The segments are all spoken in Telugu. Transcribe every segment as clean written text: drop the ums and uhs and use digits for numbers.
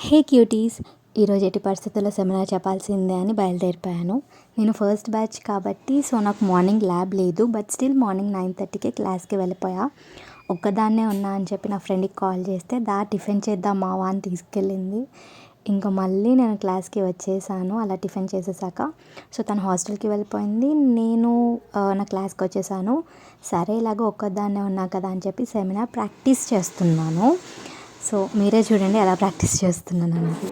హే క్యూటీస్, ఈరోజు ఎట్టి పరిస్థితుల్లో సెమినార్ చెప్పాల్సిందే అని బయలుదేరిపోయాను. నేను ఫస్ట్ బ్యాచ్ కాబట్టి నాకు మార్నింగ్ ల్యాబ్ లేదు. బట్ స్టిల్ మార్నింగ్ 9:30కే క్లాస్కి వెళ్ళిపోయా. ఒక్కదాన్నే ఉన్నా అని చెప్పి నా ఫ్రెండ్కి కాల్ చేస్తే టిఫిన్ చేద్దాం మావా అని తీసుకెళ్ళింది. ఇంకా మళ్ళీ నేను క్లాస్కి వచ్చేసాను అలా టిఫిన్ చేసేసాక. తను హాస్టల్కి వెళ్ళిపోయింది, నేను నా క్లాస్కి వచ్చేసాను. సరే ఇలాగో ఒక్కదాన్నే ఉన్నా కదా అని చెప్పి సెమినార్ ప్రాక్టీస్ చేస్తున్నాను. మీరే చూడండి ఎలా ప్రాక్టీస్ చేస్తున్నాను అనేది.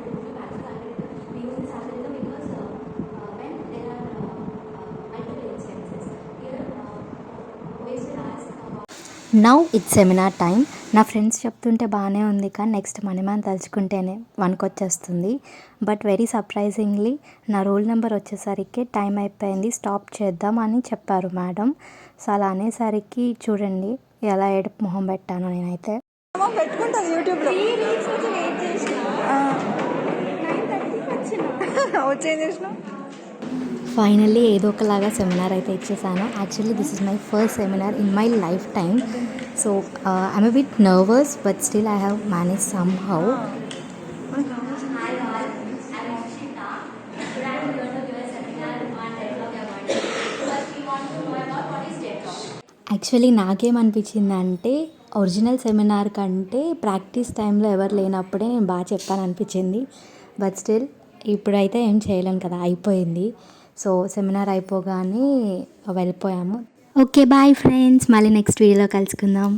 Now it's seminar time. నా ఫ్రెండ్స్ చెప్తుంటే బాగానే ఉంది, కానీ నెక్స్ట్ మనమని తలుచుకుంటేనే వణుకొచ్చేస్తుంది. బట్ వెరీ సర్ప్రైజింగ్లీ నా రోల్ నెంబర్ వచ్చేసరికి టైం అయిపోయింది, స్టాప్ చేద్దాం అని చెప్పారు మేడం. అలా అనేసరికి చూడండి ఎలా ఏడుపు మొహం పెట్టాను నేనైతే. పెట్టుకుంటుంది యూట్యూబ్లో. వచ్చేం చేసిన ఫైనల్లీ ఏదో ఒకలాగా సెమినార్ అయితే ఇచ్చేసాను. Actually this is my first seminar in my life time. I'm a bit nervous but still I have manage somehow. Actually నాకేమనిపించిందంటే ఒరిజినల్ సెమినార్ కంటే ప్రాక్టీస్ టైంలో ఎవరు లేనప్పుడే నేను బాగా చెప్పాను అనిపించింది. బట్ స్టిల్ ఇప్పుడైతే ఏం చేయలేను కదా, అయిపోయింది. సెమినార్ అయిపోగానే వెళ్ళిపోయాము. ఓకే బాయ్ ఫ్రెండ్స్, మళ్ళీ నెక్స్ట్ వీడియోలో కలుసుకుందాం.